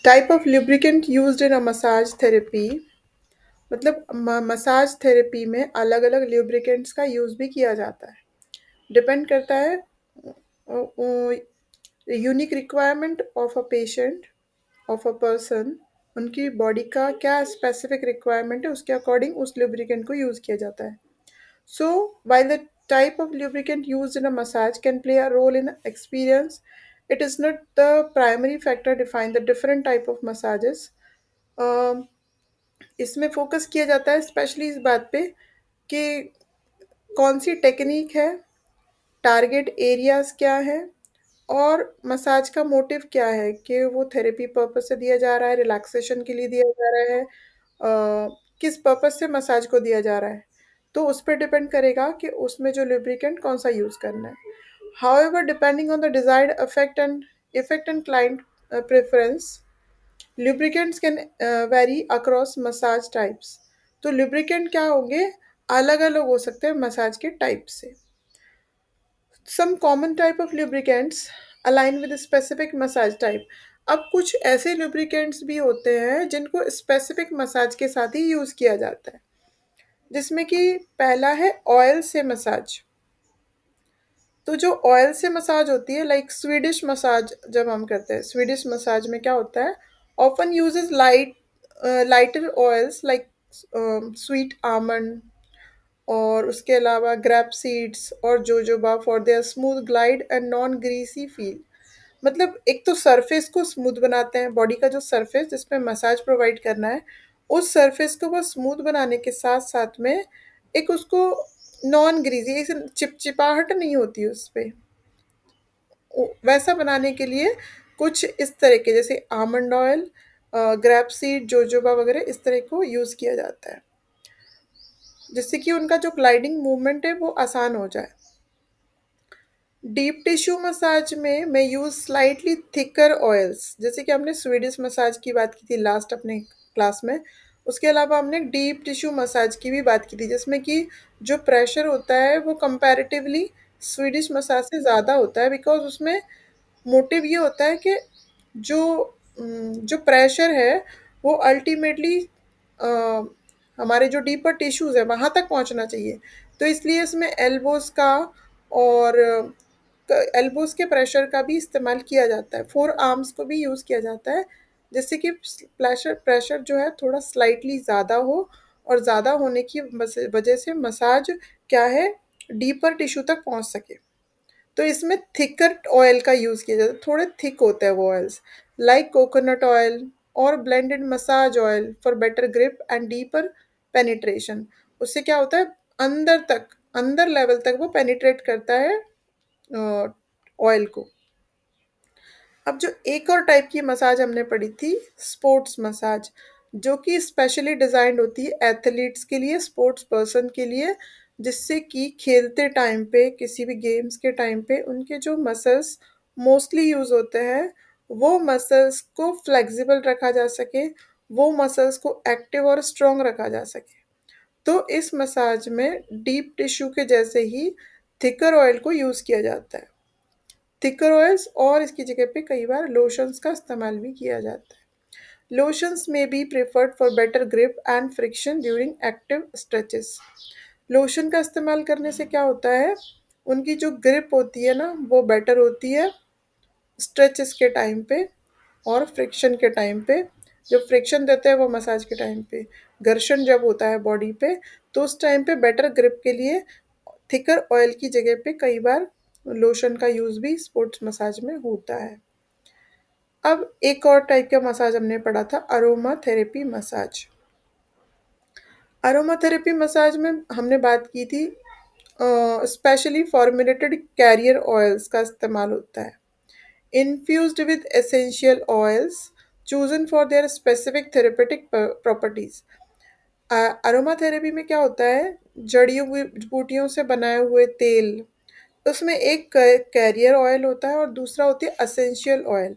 Type of lubricant used in a massage therapy मतलब massage therapy में अलग अलग lubricants का यूज़ भी किया जाता है। डिपेंड करता है unique requirement of a patient of a person, उनकी बॉडी का क्या स्पेसिफिक रिक्वायरमेंट है उसके अकॉर्डिंग उस lubricant को यूज़ किया जाता है। So, while the type of lubricant used in a massage can play a role in experience, it is not the primary factor define the different type of massages. Um, इसमें focus किया जाता है specially इस बात पे कि कौन सी technique है, टारगेट एरियाज क्या है और मसाज का मोटिव क्या है कि वो थेरेपी पर्पस से दिया जा रहा है, रिलैक्सेशन के लिए दिया जा रहा है, किस पर्पस से मसाज को दिया जा रहा है। तो उस पर डिपेंड करेगा कि उसमें जो लुब्रिकेंट कौन सा यूज़ करना है। However depending on the desired effect and client preference, lubricants can vary across massage types. तो लुब्रिकेंट क्या होंगे, अलग अलग हो सकते हैं मसाज के टाइप से। Some common type of lubricants align with specific massage type. अब कुछ ऐसे lubricants भी होते हैं जिनको स्पेसिफिक मसाज के साथ ही यूज़ किया जाता है, जिसमें कि पहला है ऑयल से मसाज। तो जो ऑयल से मसाज होती है लाइक स्वीडिश मसाज, जब हम करते हैं स्वीडिश मसाज में क्या होता है, often uses lighter oils like sweet almond और उसके अलावा ग्रैप सीड्स और jojoba for their smooth glide and non greasy feel. मतलब एक तो सरफेस को स्मूथ बनाते हैं, बॉडी का जो सरफेस जिसमें मसाज प्रोवाइड करना है उस सरफेस को वो स्मूथ बनाने के साथ साथ में एक उसको नॉन ग्रीसी, ऐसे चिपचिपाहट नहीं होती उस पे, वैसा बनाने के लिए कुछ इस तरह के जैसे almond oil, grab seed, jojoba वगैरह इस तरह को यूज़ किया जाता है, जिससे कि उनका जो ग्लाइडिंग मूवमेंट है वो आसान हो जाए। डीप टिश्यू मसाज में मैं यूज़ स्लाइटली थिकर ऑयल्स, जैसे कि हमने स्वीडिश मसाज की बात की थी लास्ट अपने क्लास में। उसके अलावा हमने डीप टिश्यू मसाज की भी बात की थी जिसमें कि जो प्रेशर होता है वो कंपैरेटिवली स्वीडिश मसाज से ज़्यादा होता है, बिकॉज उसमें मोटिव ये होता है कि जो जो प्रेशर है वो अल्टीमेटली हमारे जो डीपर टिश्यूज़ है वहाँ तक पहुँचना चाहिए। तो इसलिए इसमें एल्बोज़ का और एल्बोज़ के प्रेशर का भी इस्तेमाल किया जाता है, फोर आर्म्स को भी यूज़ किया जाता है, जिससे कि प्रेशर प्रेशर जो है थोड़ा स्लाइटली ज़्यादा हो और ज़्यादा होने की वजह से मसाज क्या है, डीपर टिश्यू तक पहुँच सके। तो इसमें थिकर ऑयल का यूज़ किया जाता है, थोड़े थिक होते हैं वो ऑयल्स, लाइक कोकोनट ऑयल और blended massage oil for better grip and deeper penetration. उससे क्या होता है, अंदर तक, अंदर लेवल तक वो पेनिट्रेट करता है ऑयल को। अब जो एक और टाइप की मसाज हमने पढ़ी थी, स्पोर्ट्स मसाज, जो कि स्पेशली डिज़ाइंड होती है एथलीट्स के लिए, स्पोर्ट्स पर्सन के लिए, जिससे कि खेलते टाइम पे, किसी भी गेम्स के टाइम पे उनके जो मसल्स मोस्टली यूज़ होते हैं वो मसल्स को फ्लेक्सिबल रखा जा सके, वो मसल्स को एक्टिव और स्ट्रॉन्ग रखा जा सके। तो इस मसाज में डीप टिश्यू के जैसे ही थिकर ऑयल को यूज़ किया जाता है, थिकर ऑयल्स, और इसकी जगह पे कई बार लोशंस का इस्तेमाल भी किया जाता है। लोशंस में be preferred for better grip and friction during active stretches. Lotion का इस्तेमाल करने से क्या होता है, उनकी जो ग्रिप होती है ना वो बेटर होती है स्ट्रेचेस के टाइम पे और फ्रिक्शन के टाइम पे। जो फ्रिक्शन देते हैं वो मसाज के टाइम पे, घर्षण जब होता है बॉडी पे, तो उस टाइम पे बेटर ग्रिप के लिए थिकर ऑयल की जगह पे कई बार लोशन का यूज़ भी स्पोर्ट्स मसाज में होता है। अब एक और टाइप का मसाज हमने पढ़ा था, aroma therapy massage. Aroma therapy massage में हमने बात की थी स्पेशली फॉर्मुलेटेड कैरियर ऑयल्स का इस्तेमाल होता है, infused with essential oils chosen for their specific therapeutic properties। Aroma therapy में क्या होता है, जड़ियों बूटियों से बनाए हुए तेल, उसमें एक कैरियर ऑयल होता है और दूसरा होती है असेंशियल ऑयल।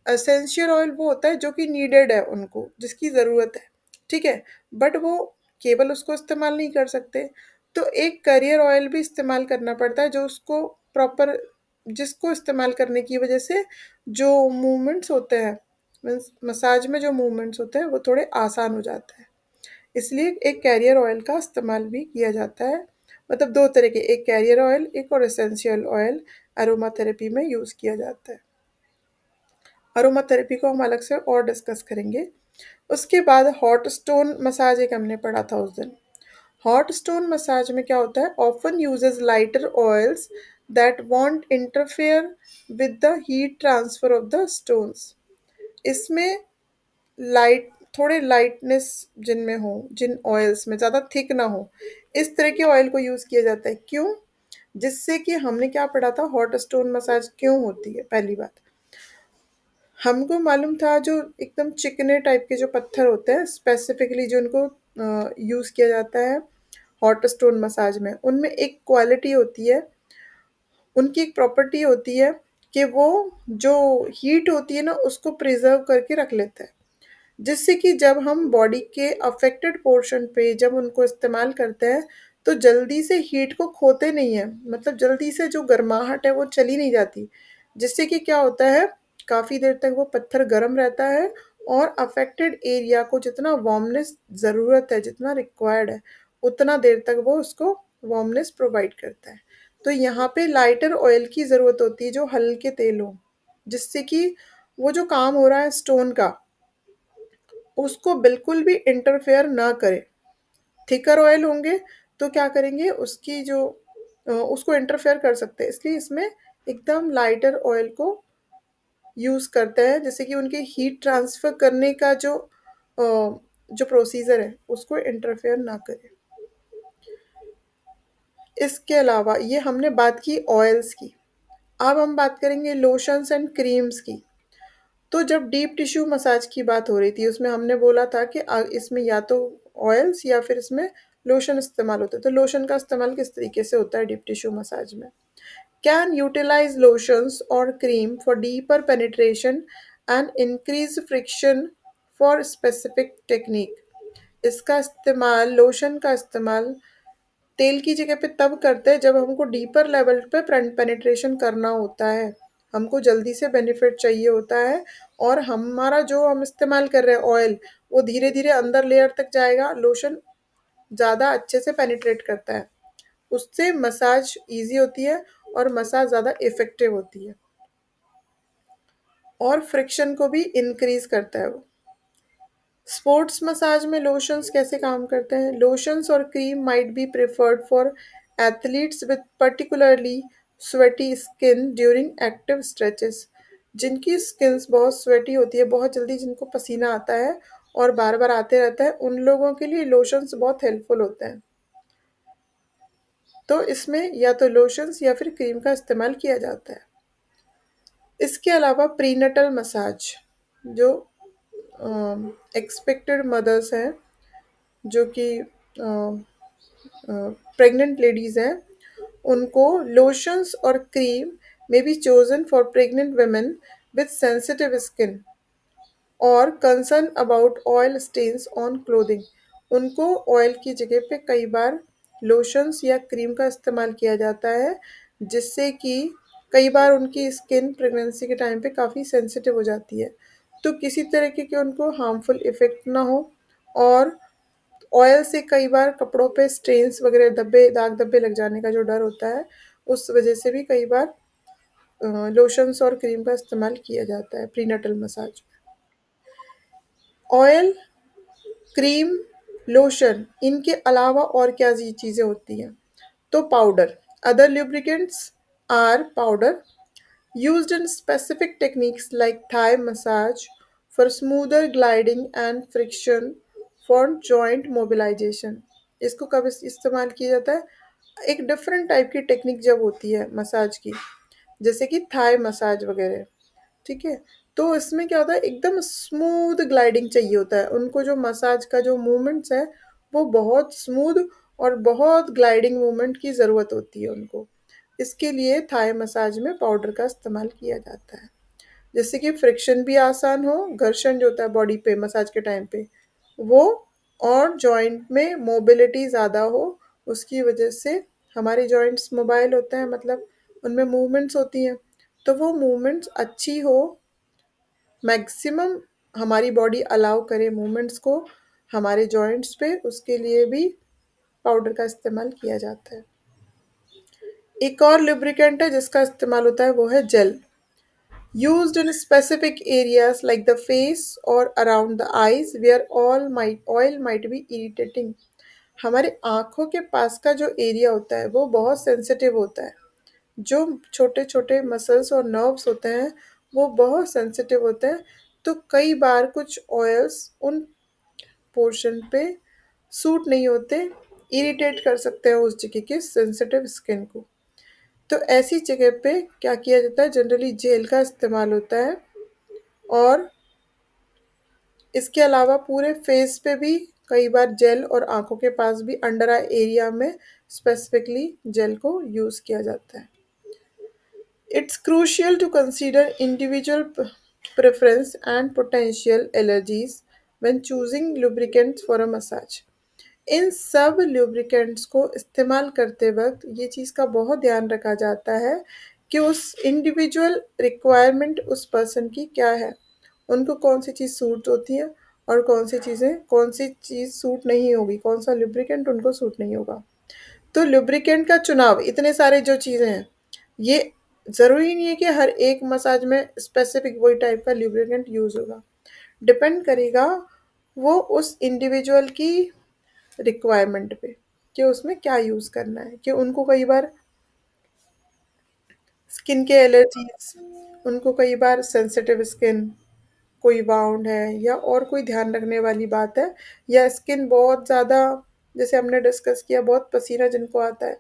असेंशियल ऑयल वो होता है जो कि नीडेड है उनको, जिसकी ज़रूरत है, ठीक है, बट वो केवल उसको इस्तेमाल नहीं कर सकते, तो एक करियर ऑयल भी इस्तेमाल करना पड़ता है जो उसको प्रॉपर, जिसको इस्तेमाल करने की वजह से जो मूवमेंट्स होते हैं मीन्स मसाज में जो मूवमेंट्स होते हैं वो थोड़े आसान हो जाते हैं। इसलिए एक कैरियर ऑयल का इस्तेमाल भी किया जाता है। मतलब 2 तरह के, एक कैरियर ऑयल, एक और एसेंशियल ऑयल अरोमा थेरेपी में यूज़ किया जाता है। अरोमा थेरेपी को हम अलग से और डिस्कस करेंगे। उसके बाद हॉट स्टोन मसाज एक हमने पढ़ा था उस दिन। हॉट स्टोन मसाज में क्या होता है, often uses lighter oils that want interfere with the heat transfer of the stones. इसमें लाइट, थोड़े लाइटनेस जिनमें हो, जिन ऑयल्स में ज़्यादा थिक ना हो, इस तरह के ऑयल को यूज़ किया जाता है। क्यों? जिससे कि हमने क्या पढ़ा था, हॉट स्टोन मसाज क्यों होती है। पहली बात, हमको मालूम था जो एकदम चिकने टाइप के जो पत्थर होते हैं स्पेसिफिकली जो उनको यूज़ किया जाता है हॉट स्टोन मसाज में, उनमें एक क्वालिटी होती है, उनकी एक प्रॉपर्टी होती है कि वो जो हीट होती है ना उसको प्रिजर्व करके रख लेते हैं, जिससे कि जब हम बॉडी के अफेक्टेड पोर्शन पे जब उनको इस्तेमाल करते हैं तो जल्दी से हीट को खोते नहीं हैं, मतलब जल्दी से जो गर्माहट है वो चली नहीं जाती, जिससे कि क्या होता है, काफ़ी देर तक वो पत्थर गर्म रहता है और अफेक्टेड एरिया को जितना वार्मनेस ज़रूरत है, जितना रिक्वायर्ड है, उतना देर तक वो उसको वार्मनेस प्रोवाइड करता है। तो यहाँ पे लाइटर ऑयल की ज़रूरत होती है जो हल्के तेल हो, जिससे कि वो जो काम हो रहा है स्टोन का उसको बिल्कुल भी इंटरफेयर ना करे। थिकर ऑयल होंगे तो क्या करेंगे, उसकी जो उसको इंटरफेयर कर सकते हैं, इसलिए इसमें एकदम लाइटर ऑयल को यूज़ करते हैं, जैसे कि उनके हीट ट्रांसफ़र करने का जो प्रोसीजर है उसको इंटरफेयर ना करे। इसके अलावा ये हमने बात की ऑयल्स की। अब हम बात करेंगे लोशंस एंड क्रीम्स की। तो जब डीप टिश्यू मसाज की बात हो रही थी उसमें हमने बोला था कि इसमें या तो ऑयल्स या फिर इसमें लोशन इस्तेमाल होता है। तो लोशन का इस्तेमाल किस तरीके से होता है डीप टिश्यू मसाज में? कैन यूटिलाइज लोशंस और cream for deeper penetration and increase friction for specific technique. इसका इस्तेमाल, लोशन का इस्तेमाल तेल की जगह पे तब करते हैं जब हमको डीपर लेवल पे पेनिट्रेशन करना होता है, हमको जल्दी से बेनिफिट चाहिए होता है और हमारा जो हम इस्तेमाल कर रहे हैं ऑयल वो धीरे धीरे अंदर लेयर तक जाएगा, लोशन ज़्यादा अच्छे से पेनिट्रेट करता है, उससे मसाज इजी होती है और मसाज ज़्यादा इफ़ेक्टिव होती है और फ्रिक्शन को भी इंक्रीज करता है वो। स्पोर्ट्स मसाज में लोशंस कैसे काम करते हैं? लोशंस और cream might be preferred for athletes with particularly sweaty skin during active stretches. जिनकी स्किन्स बहुत स्वेटी होती है, बहुत जल्दी जिनको पसीना आता है और बार बार आते रहता है, उन लोगों के लिए लोशंस बहुत हेल्पफुल होते हैं। तो इसमें या तो लोशंस या फिर क्रीम का इस्तेमाल किया जाता है। इसके अलावा प्रीनटल मसाज, जो एक्सपेक्टेड मदर्स हैं, जो कि प्रेग्नेंट लेडीज़ हैं, उनको लोशंस और क्रीम में be chosen for pregnant women with sensitive skin और concern about oil stains on clothing. उनको ऑयल की जगह पे कई बार लोशंस या क्रीम का इस्तेमाल किया जाता है, जिससे कि कई बार उनकी स्किन प्रेगनेंसी के टाइम पे काफ़ी सेंसिटिव हो जाती है, तो किसी तरीके के उनको हार्मफुल इफ़ेक्ट ना हो। और ऑयल से कई बार कपड़ों पे स्टेन्स वगैरह, धब्बे, दाग धब्बे लग जाने का जो डर होता है, उस वजह से भी कई बार लोशंस और क्रीम का इस्तेमाल किया जाता है प्रीनेटल मसाज में। ऑयल, क्रीम, लोशन, इनके अलावा और क्या चीज़ें होती हैं? तो powder, other lubricants are powder used in specific techniques like thigh massage for smoother gliding and friction for joint mobilization। इसको कब इस्तेमाल किया जाता है? एक डिफरेंट टाइप की टेक्निक जब होती है मसाज की, जैसे कि थाई मसाज वगैरह, ठीक है? तो इसमें क्या होता है, एकदम स्मूथ ग्लाइडिंग चाहिए होता है उनको, जो मसाज का जो मूवमेंट्स है वो बहुत स्मूथ और बहुत ग्लाइडिंग मूवमेंट की ज़रूरत होती है उनको। इसके लिए थाई मसाज में पाउडर का इस्तेमाल किया जाता है, जिससे कि फ्रिक्शन भी आसान हो, घर्षण जो होता है बॉडी पे मसाज के टाइम पे वो, और जॉइंट में मोबिलिटी ज़्यादा हो, उसकी वजह से हमारे जॉइंट्स मोबाइल होते हैं, मतलब उनमें मूवमेंट्स होती हैं, तो वो मूवमेंट्स अच्छी हो, मैक्सिमम हमारी बॉडी अलाउ करे मूवमेंट्स को हमारे जॉइंट्स पे, उसके लिए भी पाउडर का इस्तेमाल किया जाता है। एक और लुब्रिकेंट है जिसका इस्तेमाल होता है, वो है jail. Used in specific areas like the face or around the eyes where all might oil might be irritating। हमारे आँखों के पास का जो एरिया होता है वो बहुत सेंसिटिव होता है। जो छोटे छोटे मसल्स और नर्व्स होते हैं वो बहुत सेंसिटिव होते हैं। तो कई बार कुछ ऑयल्स उन पोर्शन पे सूट नहीं होते, इरिटेट कर सकते हैं उस जगह के सेंसिटिव स्किन को। तो ऐसी जगह पे क्या किया जाता है, जनरली जेल का इस्तेमाल होता है। और इसके अलावा पूरे फेस पे भी कई बार जेल, और आंखों के पास भी अंडर आई एरिया में स्पेसिफिकली जेल को यूज़ किया जाता है। It's crucial to consider individual preference and potential allergies when choosing lubricants for a massage। इन सब लुब्रिकेंट्स को इस्तेमाल करते वक्त ये चीज़ का बहुत ध्यान रखा जाता है कि उस इंडिविजुअल रिक्वायरमेंट उस पर्सन की क्या है, उनको कौन सी चीज़ सूट होती है और कौन सी चीज़ सूट नहीं होगी, कौन सा लुब्रिकेंट उनको सूट नहीं होगा। तो लुब्रिकेंट का चुनाव, इतने सारे जो चीज़ें हैं, ये ज़रूरी नहीं है कि हर एक मसाज में स्पेसिफिक वही टाइप का लुब्रिकेंट यूज़ होगा। डिपेंड करेगा वो उस इंडिविजुअल की रिक्वायरमेंट पे कि उसमें क्या यूज़ करना है। कि उनको कई बार स्किन के एलर्जीज, उनको कई बार सेंसिटिव स्किन, कोई वाउंड है या और कोई ध्यान रखने वाली बात है, या स्किन बहुत ज़्यादा, जैसे हमने डिस्कस किया, बहुत पसीना जिनको आता है,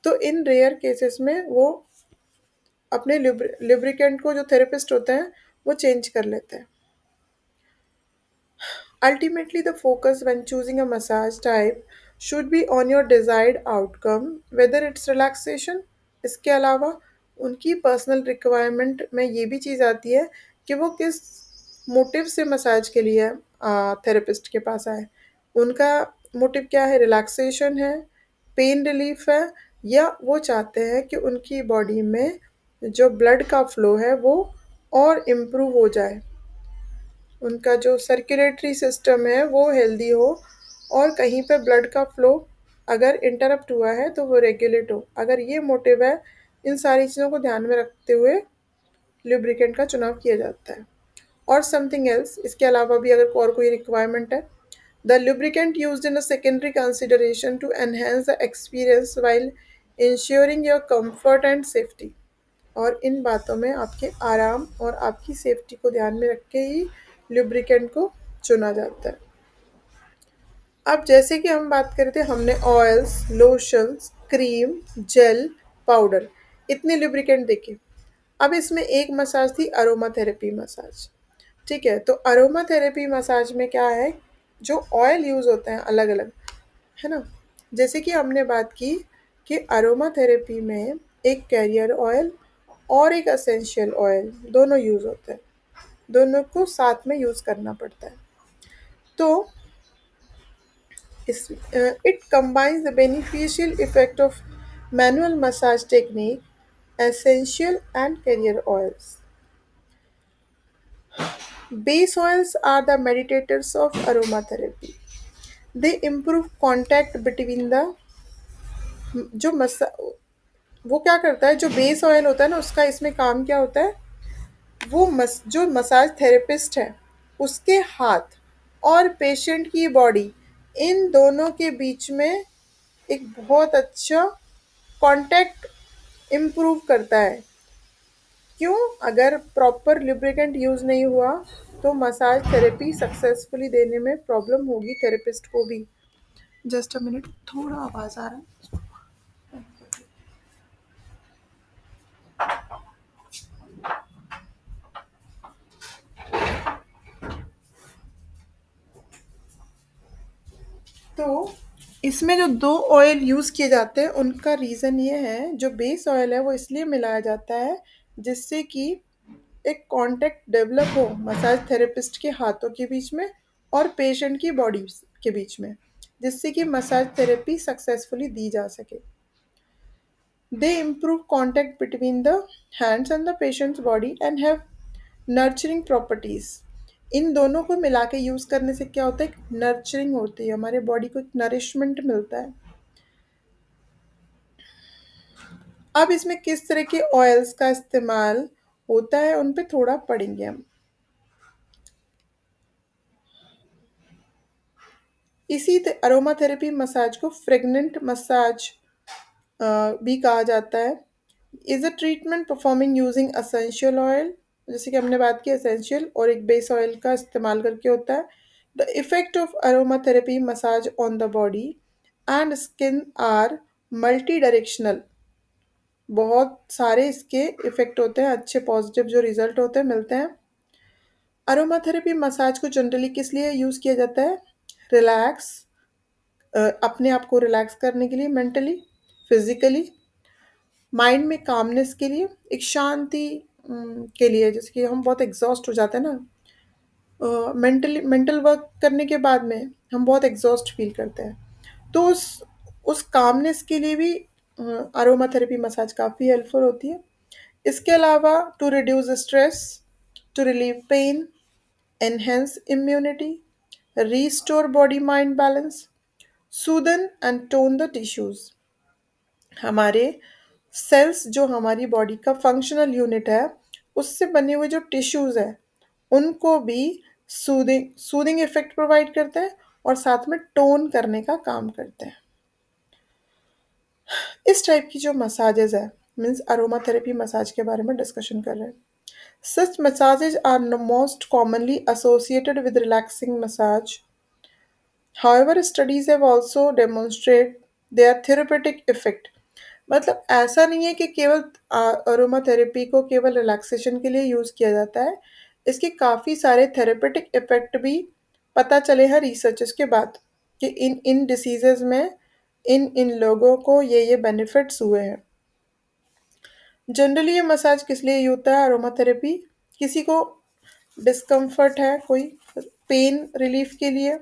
तो इन रेयर केसेस में वो अपने लिब्रिकेंट को, जो थेरेपिस्ट होते हैं, वो चेंज कर लेते हैं। Ultimately, the focus when choosing a massage type should be on your desired outcome, whether it's relaxation। इसके अलावा उनकी पर्सनल रिक्वायरमेंट में ये भी चीज़ आती है कि वो किस मोटिव से मसाज के लिए थेरेपिस्ट के पास आए। उनका मोटिव क्या है, रिलैक्सेशन है, पेन रिलीफ है, या वो चाहते हैं कि उनकी बॉडी में जो ब्लड का फ्लो है वो और इम्प्रूव हो जाए, उनका जो सर्कुलेटरी सिस्टम है वो हेल्दी हो, और कहीं पे ब्लड का फ्लो अगर इंटरप्ट हुआ है तो वो रेगुलेट हो। अगर ये मोटिव है, इन सारी चीज़ों को ध्यान में रखते हुए लुब्रिकेंट का चुनाव किया जाता है। और समथिंग एल्स, इसके अलावा भी अगर और कोई रिक्वायरमेंट है, the lubricant used in a secondary consideration to enhance the experience while ensuring your comfort and safety. और इन बातों में आपके आराम और आपकी सेफ्टी को ध्यान में रख के ही लुब्रिकेंट को चुना जाता है। अब जैसे कि हम बात कर रहे थे, हमने oils, lotions, cream, gel, powder, इतने लुब्रिकेंट देखे। अब इसमें एक मसाज थी अरोमा थेरेपी मसाज। ठीक है, तो अरोमा थेरेपी मसाज में क्या है, जो ऑयल यूज़ होते हैं अलग अलग, है ना। जैसे कि हमने बात की कि अरोमा थेरेपी में एक कैरियर ऑयल और एक असेंशियल ऑयल दोनों यूज़ होते हैं, दोनों को साथ में यूज़ करना पड़ता है। तो इस it combines the beneficial effect of manual massage technique, essential and carrier oils। Base oils are the meditators of aromatherapy। They improve contact between the जो मसा वो क्या करता है, जो बेस ऑयल होता है ना, उसका इसमें काम क्या होता है, वो जो मसाज थेरेपिस्ट है उसके हाथ और पेशेंट की बॉडी, इन दोनों के बीच में एक बहुत अच्छा कांटेक्ट इम्प्रूव करता है। क्यों, अगर प्रॉपर लुब्रिकेंट यूज़ नहीं हुआ तो मसाज थेरेपी सक्सेसफुली देने में प्रॉब्लम होगी थेरेपिस्ट को भी। जस्ट अ मिनट, थोड़ा आवाज़ आ रहा है। तो इसमें जो दो ऑयल यूज़ किए जाते हैं उनका रीज़न ये है, जो बेस ऑयल है वो इसलिए मिलाया जाता है जिससे कि एक कांटेक्ट डेवलप हो मसाज थेरेपिस्ट के हाथों के बीच में और पेशेंट की बॉडी के बीच में, जिससे कि मसाज थेरेपी सक्सेसफुली दी जा सके। दे improve contact between the hands and the patient's body and have nurturing properties। इन दोनों को मिला के यूज़ करने से क्या होता है, एक नर्चरिंग होती है, हमारे बॉडी को एक नरिशमेंट मिलता है। अब इसमें किस तरह के ऑयल्स का इस्तेमाल होता है उन पे थोड़ा पढ़ेंगे हम। इसी अरोमा थेरेपी मसाज को फ्रेगनेंट मसाज भी कहा जाता है। Is a treatment performing using essential oil, जैसे कि हमने बात की असेंशियल और एक बेस ऑयल का इस्तेमाल करके होता है। The effect of aromatherapy massage on the body and skin are multi directional. बहुत सारे इसके इफेक्ट होते हैं, अच्छे पॉजिटिव जो रिजल्ट होते हैं मिलते हैं। अरोमा थेरेपी मसाज को जनरली किस लिए यूज़ किया जाता है, रिलैक्स, अपने आप को रिलैक्स करने के लिए, मेंटली, फिजिकली, माइंड में कामनेस के लिए, एक शांति के लिए, जैसे कि हम बहुत एग्जॉस्ट हो जाते हैं ना, मेंटली, मेंटल वर्क करने के बाद में हम बहुत एग्जॉस्ट फील करते हैं, तो उस कामनेस के लिए भी अरोमा थेरेपी मसाज काफ़ी हेल्पफुल होती है। इसके अलावा to reduce stress, to relieve pain, enhance immunity, restore body mind balance, soothen and tone the tissues। हमारे सेल्स, जो हमारी बॉडी का फंक्शनल यूनिट है, उससे बने हुए जो टिश्यूज है उनको भी सूदिंग सूदिंग इफेक्ट प्रोवाइड करते हैं और साथ में टोन करने का काम करते हैं। इस टाइप की जो मसाजेज है, मीन्स अरोमा थेरेपी मसाज के बारे में डिस्कशन कर रहे हैं। Such massages are most commonly associated with relaxing massage. However, studies have also demonstrated their therapeutic effect। मतलब ऐसा नहीं है कि केवल अरोमा थेरेपी को केवल रिलैक्सेशन के लिए यूज़ किया जाता है, इसके काफ़ी सारे थेरेपेटिक इफेक्ट भी पता चले हैं रिसर्चेस के बाद, कि इन इन डिसीजेज में इन इन लोगों को ये बेनिफिट्स हुए हैं। जनरली ये मसाज किस लिए होता है, अरोमा थेरेपी, किसी को डिस्कम्फर्ट है, कोई पेन रिलीफ के लिए,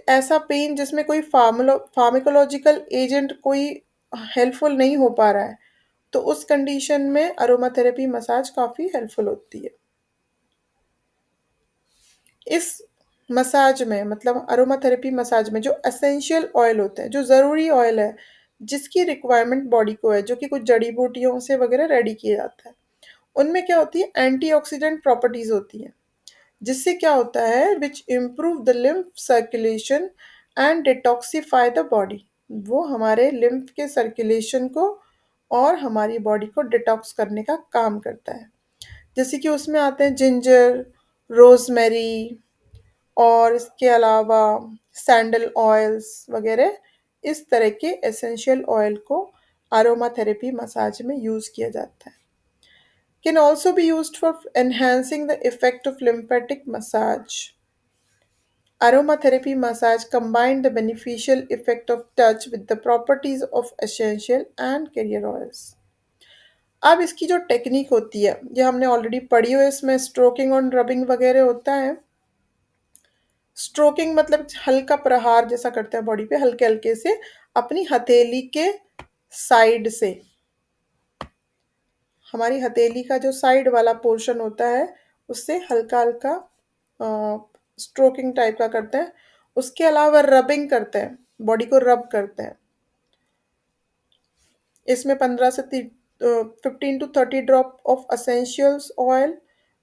ऐसा पेन जिसमें कोई फार्माकोलॉजिकल एजेंट कोई हेल्पफुल नहीं हो पा रहा है, तो उस कंडीशन में अरोमा थेरेपी मसाज काफ़ी हेल्पफुल होती है। इस मसाज में, मतलब अरोमा थेरेपी मसाज में, जो एसेंशियल ऑयल होते हैं, जो ज़रूरी ऑयल है जिसकी रिक्वायरमेंट बॉडी को है, जो कि कुछ जड़ी बूटियों से वगैरह रेडी किया जाता है, उनमें क्या होती है, एंटीऑक्सीडेंट प्रॉपर्टीज़ होती हैं, जिससे क्या होता है, which improve the lymph circulation and detoxify the body. वो हमारे लिम्फ के सर्कुलेशन को और हमारी बॉडी को डिटॉक्स करने का काम करता है। जैसे कि उसमें आते हैं जिंजर, रोजमेरी, और इसके अलावा सैंडल ऑयल्स वगैरह। इस तरह के एसेंशियल ऑयल को अरोमा थेरेपी मसाज में यूज़ किया जाता है। Can also be used for enhancing the effect of lymphatic massage। Aromatherapy massage combine the beneficial effect of touch with the properties of essential and carrier oils। अब इसकी जो technique होती है, ये हमने ऑलरेडी पढ़ी हुई है, इसमें स्ट्रोकिंग और रबिंग वगैरह होता है। स्ट्रोकिंग मतलब हल्का प्रहार जैसा करते हैं बॉडी पे, हल्के हल्के से अपनी हथेली के साइड से, हमारी हथेली का जो साइड वाला पोर्शन होता है उससे हल्का हल्का स्ट्रोकिंग टाइप का करते हैं। उसके अलावा रबिंग करते हैं, बॉडी को रब करते हैं। इसमें 15 to 30 drop of essentials oil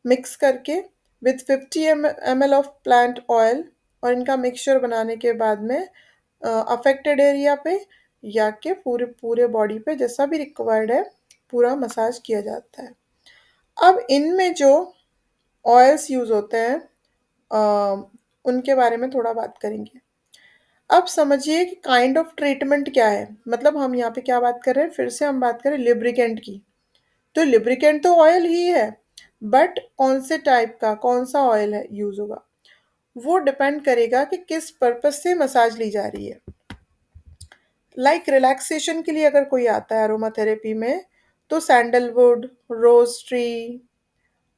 mix करके with 50 ml of plant oil, और इनका मिक्सचर बनाने के बाद में अफेक्टेड एरिया पे या के पूरे पूरे बॉडी पे जैसा भी रिक्वायर्ड है पूरा मसाज किया जाता है। अब इनमें जो ऑयल्स यूज़ होते हैं, उनके बारे में थोड़ा बात करेंगे। अब समझिए कि काइंड ऑफ ट्रीटमेंट क्या है, मतलब हम यहाँ पे क्या बात कर रहे हैं, फिर से हम बात करें लिब्रिकेंट की, तो लिब्रिकेंट तो ऑयल ही है, बट कौन से टाइप का, कौन सा ऑयल है यूज़ होगा, वो डिपेंड करेगा कि किस पर्पज से मसाज ली जा रही है। लाइक रिलैक्सेशन के लिए अगर कोई आता है अरोमा थेरेपी में, तो सैंडलवुड, रोज ट्री,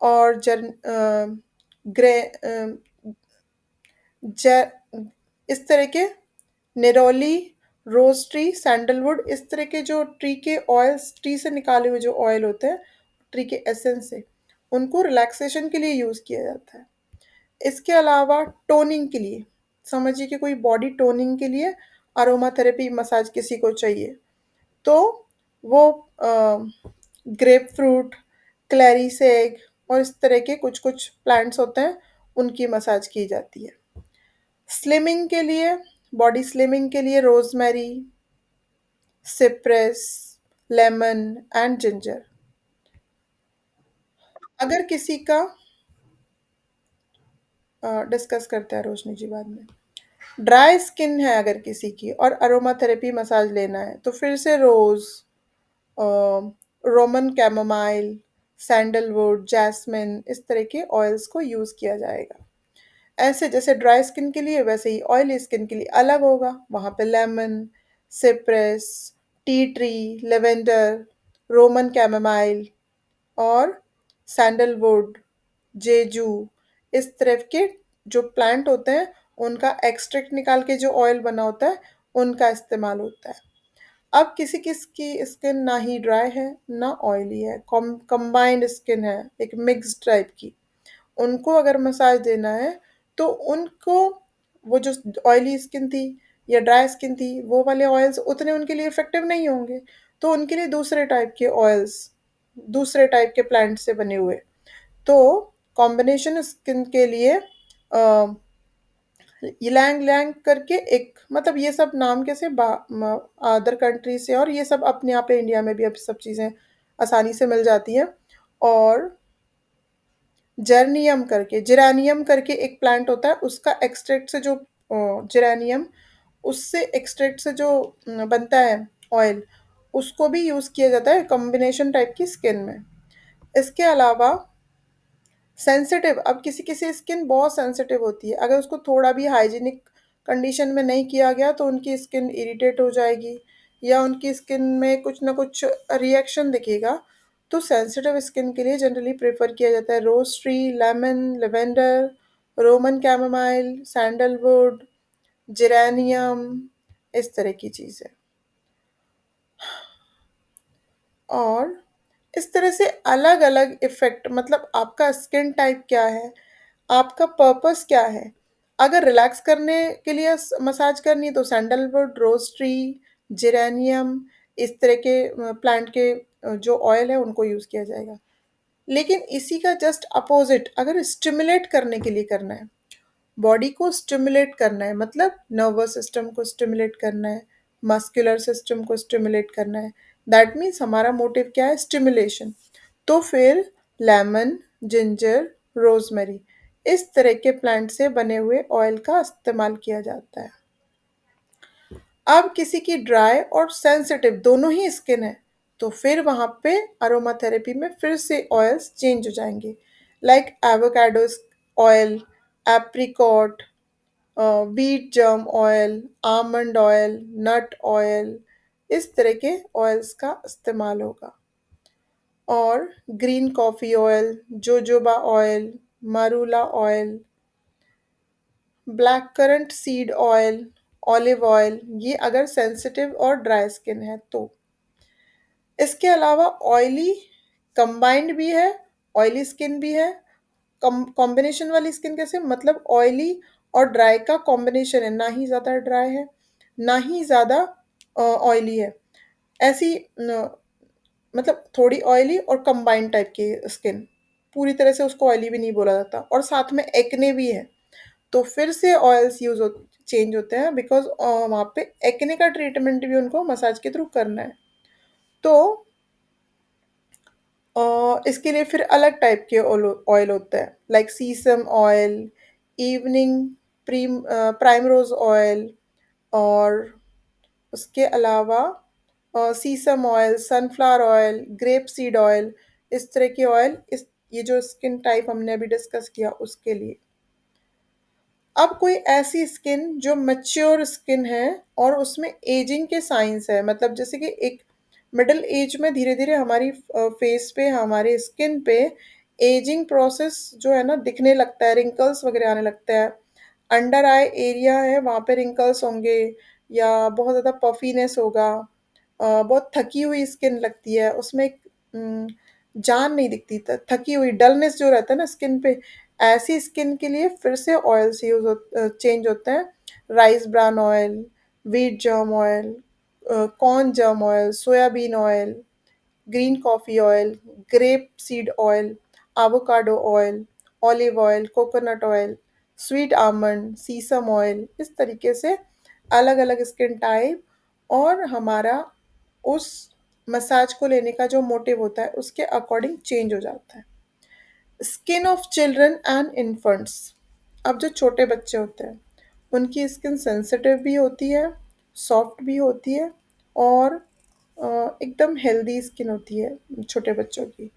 और ग्रे इस तरह के, निरोली, रोज ट्री, सैंडलवुड, इस तरह के जो ट्री के ऑयल्स, ट्री से निकाले हुए जो ऑयल होते हैं, ट्री के एसेंस से, उनको रिलैक्सेशन के लिए यूज़ किया जाता है। इसके अलावा टोनिंग के लिए, समझिए कि कोई बॉडी टोनिंग के लिए अरोमा थेरेपी मसाज किसी को चाहिए, तो वो ग्रेप फ्रूट, क्लैरी सेग और इस तरह के कुछ कुछ प्लांट्स होते हैं, उनकी मसाज की जाती है। स्लिमिंग के लिए, बॉडी स्लिमिंग के लिए रोजमेरी, सिप्रेस, लेमन एंड जिंजर। अगर किसी का डिस्कस करते हैं रोशनी जी बाद में। ड्राई स्किन है अगर किसी की और अरोमा थेरेपी मसाज लेना है, तो फिर से रोज, रोमन कैमोमाइल, सैंडलवुड, जैस्मिन इस तरह के ऑयल्स को यूज़ किया जाएगा। ऐसे जैसे ड्राई स्किन के लिए वैसे ही ऑयली स्किन के लिए अलग होगा, वहाँ पे lemon, cypress, tea tree, lavender, Roman chamomile और सैंडलवुड, जेजू इस तरह के जो प्लांट होते हैं, उनका एक्सट्रैक्ट निकाल के जो ऑयल बना होता है, उनका इस्तेमाल होता है। अब किसी किस की स्किन ना ही ड्राई है ना ऑयली है, कंबाइंड स्किन है, एक मिक्स्ड टाइप की, उनको अगर मसाज देना है तो उनको वो जो ऑयली स्किन थी या ड्राई स्किन थी, वो वाले ऑयल्स उतने उनके लिए इफेक्टिव नहीं होंगे, तो उनके लिए दूसरे टाइप के ऑयल्स, दूसरे टाइप के प्लांट से बने हुए, तो कॉम्बिनेशन स्किन के लिए यिलैंग लैंग करके एक, मतलब ये सब नाम कैसे अदर कंट्री से, और ये सब अपने यहाँ पे इंडिया में भी अब सब चीज़ें आसानी से मिल जाती हैं। और जर्नियम करके, जिरानियम करके एक प्लांट होता है, उसका एक्सट्रैक्ट से जो जिरानियम, उससे एक्सट्रैक्ट से जो बनता है ऑयल, उसको भी यूज़ किया जाता है कॉम्बिनेशन टाइप की स्किन में। इसके अलावा सेंसिटिव, अब किसी किसी स्किन बहुत सेंसिटिव होती है, अगर उसको थोड़ा भी हाइजीनिक कंडीशन में नहीं किया गया तो उनकी स्किन इरिटेट हो जाएगी या उनकी स्किन में कुछ ना कुछ रिएक्शन दिखेगा। तो सेंसिटिव स्किन के लिए जनरली प्रेफर किया जाता है rose tree, lemon, lavender, Roman chamomile, sandalwood, geranium इस तरह की चीज़ें। और इस तरह से अलग अलग इफ़ेक्ट, मतलब आपका स्किन टाइप क्या है, आपका पर्पस क्या है। अगर रिलैक्स करने के लिए मसाज करनी है तो सैंडलवुड, रोज ट्री, जेरेनियम इस तरह के प्लांट के जो ऑयल है उनको यूज़ किया जाएगा। लेकिन इसी का जस्ट अपोजिट अगर स्टिमुलेट करने के लिए करना है, बॉडी को स्टिमुलेट करना है, मतलब नर्वस सिस्टम को स्टिमुलेट करना है, मस्कुलर सिस्टम को स्टिमुलेट करना है, दैट मीन्स हमारा मोटिव क्या है, स्टिमुलेशन, तो फिर लेमन, जिंजर, रोजमेरी इस तरह के प्लांट से बने हुए ऑयल का इस्तेमाल किया जाता है। अब किसी की ड्राई और सेंसिटिव दोनों ही स्किन है, तो फिर वहाँ पे अरोमा थेरेपी में फिर से ऑयल्स चेंज हो जाएंगे, like avocado oil, apricot, wheat germ oil, almond oil, nut oil इस तरह के ऑयल्स का इस्तेमाल होगा। और green coffee oil, jojoba oil, marula oil, black currant seed oil, olive oil, ये अगर सेंसिटिव और ड्राई स्किन है तो। इसके अलावा ऑयली कंबाइंड भी है, ऑयली स्किन भी है। कॉम्बिनेशन वाली स्किन कैसे, मतलब ऑयली और ड्राई का कॉम्बिनेशन है, ना ही ज़्यादा ड्राई है ना ही ज़्यादा ऑयली है, ऐसी मतलब थोड़ी ऑयली और कंबाइंड टाइप की स्किन, पूरी तरह से उसको ऑयली भी नहीं बोला जाता, और साथ में एक्ने भी है, तो फिर से ऑयल्स चेंज होते हैं, बिकॉज वहाँ पे एक्ने का ट्रीटमेंट भी उनको मसाज के थ्रू करना है। तो इसके लिए फिर अलग टाइप के ऑयल होते हैं, लाइक सीसम ऑयल, इवनिंग प्राइमरोज ऑयल, और उसके अलावा सीसम oil, sunflower oil, grape seed oil इस तरह के ऑयल, इस ये जो स्किन टाइप हमने अभी डिस्कस किया उसके लिए। अब कोई ऐसी स्किन जो मैच्योर स्किन है और उसमें एजिंग के साइंस है, मतलब जैसे कि एक मिडिल एज में धीरे धीरे हमारी फेस पे, हमारे स्किन पे एजिंग प्रोसेस जो है ना दिखने लगता है, रिंकल्स वगैरह आने लगता है, अंडर आई एरिया है वहाँ पे रिंकल्स होंगे, या बहुत ज़्यादा पफीनेस होगा, बहुत थकी हुई स्किन लगती है, उसमें जान नहीं दिखती, थकी हुई डलनेस जो रहता है ना स्किन पे, ऐसी स्किन के लिए फिर से ऑयल्स चेंज होते हैं। Rice bran oil, wheat germ oil, corn germ oil, soybean oil, green coffee oil, grape seed oil, avocado oil, olive oil, coconut oil, sweet almond, सीसम ऑयल, इस तरीके से अलग अलग स्किन टाइप और हमारा उस मसाज को लेने का जो मोटिव होता है उसके अकॉर्डिंग चेंज हो जाता है। Skin of children and infants, अब जो छोटे बच्चे होते हैं उनकी स्किन सेंसिटिव भी होती है, सॉफ्ट भी होती है और एकदम हेल्दी स्किन होती है छोटे बच्चों की।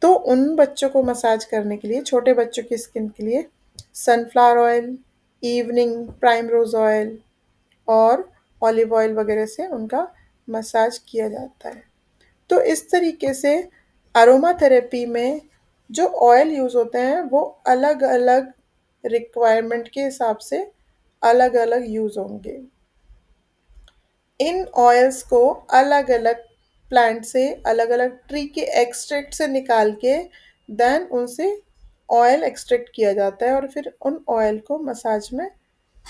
तो उन बच्चों को मसाज करने के लिए, छोटे बच्चों की स्किन के लिए sunflower oil, evening primrose oil और ऑलिव ऑयल वगैरह से उनका मसाज किया जाता है। तो इस तरीके से अरोमा थेरेपी में जो ऑयल यूज़ होते हैं वो अलग अलग रिक्वायरमेंट के हिसाब से अलग अलग यूज़ होंगे। इन ऑयल्स को अलग अलग प्लांट से, अलग अलग ट्री के एक्सट्रैक्ट से निकाल के देन उनसे ऑयल एक्सट्रैक्ट किया जाता है और फिर उन ऑयल को मसाज में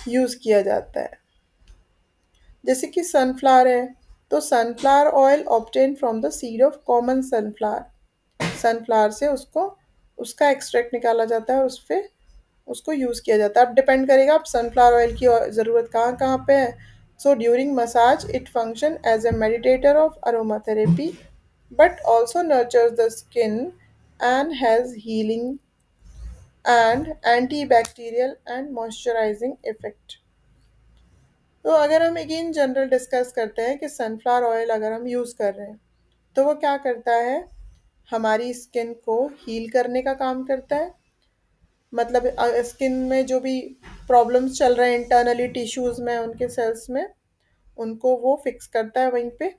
यूज़ किया जाता है। जैसे कि सनफ्लावर है, तो sunflower oil obtain from the seed of common sunflower, sunflower से उसको उसका एक्सट्रैक्ट निकाला जाता है और उस पे उसको यूज़ किया जाता है। अब डिपेंड करेगा आप सनफ्लावर ऑयल की ज़रूरत कहाँ कहाँ पे है। So during massage it function as a meditator of aromatherapy but also nurtures the skin and has healing and antibacterial and moisturising effect. तो अगर हम अगेन जनरल डिस्कस करते हैं कि सनफ्लावर ऑयल अगर हम यूज़ कर रहे हैं तो वो क्या करता है, हमारी स्किन को हील करने का काम करता है। मतलब स्किन में जो भी प्रॉब्लम्स चल रहे हैं इंटरनली टिश्यूज़ में, उनके सेल्स में, उनको वो फिक्स करता है वहीं पे।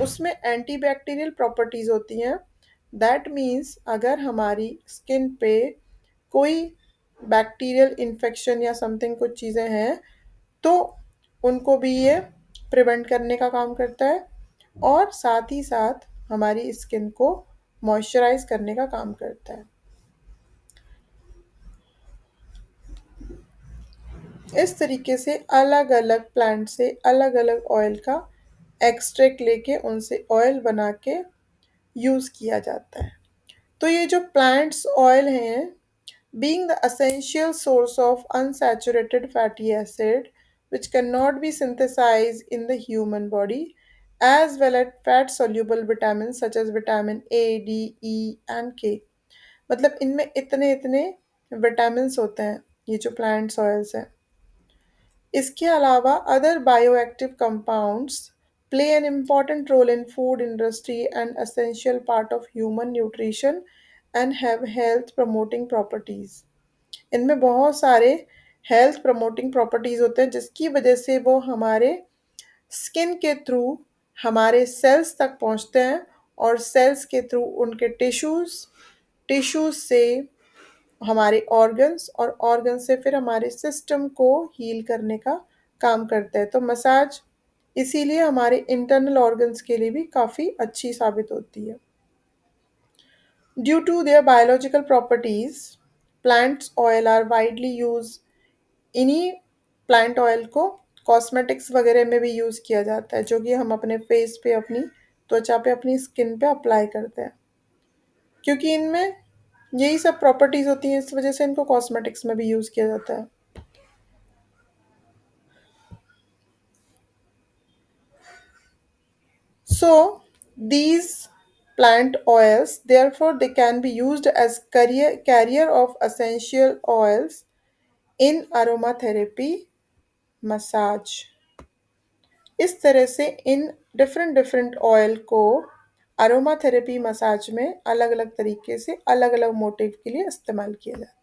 उसमें एंटी बैक्टीरियल प्रॉपर्टीज़ होती हैं। दैट मीन्स अगर हमारी स्किन पे कोई बैक्टीरियल इन्फेक्शन या समथिंग कुछ चीज़ें हैं तो उनको भी ये प्रिवेंट करने का काम करता है और साथ ही साथ हमारी स्किन को मॉइस्चराइज करने का काम करता है। इस तरीके से अलग अलग प्लांट से अलग अलग ऑयल का एक्सट्रैक्ट लेके उनसे ऑयल बना के यूज़ किया जाता है। तो ये जो प्लांट्स ऑयल हैं, being the essential source of unsaturated fatty acid which cannot be synthesized in the human body, as well as fat soluble vitamins such as vitamin A, D, E and K। मतलब इनमें इतने इतने vitamins होते हैं ये जो plants oils हैं। इसके अलावा other bioactive compounds play an important role in food industry and essential part of human nutrition and have health promoting properties. इनमें बहुत सारे हेल्थ प्रमोटिंग प्रॉपर्टीज़ होते हैं जिसकी वजह से वो हमारे स्किन के थ्रू हमारे सेल्स तक पहुंचते हैं और सेल्स के थ्रू उनके टिश्यूज़, टिश्यूज़ से हमारे ऑर्गन्स और ऑर्गन से फिर हमारे सिस्टम को हील करने का काम करता है। तो मसाज इसीलिए हमारे इंटरनल ऑर्गन्स के लिए भी काफ़ी अच्छी साबित होती है। Due to their biological properties plants oil are widely use. इन्हीं प्लांट ऑयल को कॉस्मेटिक्स वगैरह में भी यूज़ किया जाता है जो कि हम अपने फेस पे, अपनी त्वचा पे, अपनी स्किन पे अप्लाई करते हैं क्योंकि इनमें यही सब प्रॉपर्टीज़ होती हैं, इस वजह से इनको कॉस्मेटिक्स में भी यूज़ किया जाता है। So these plant oils, therefore, they can be used as carrier of essential oils in aromatherapy massage। इस तरह से इन डिफरेंट डिफरेंट ऑयल को अरोमा थेरेपी मसाज में अलग अलग तरीके से अलग अलग मोटिव के लिए इस्तेमाल किया जाता है।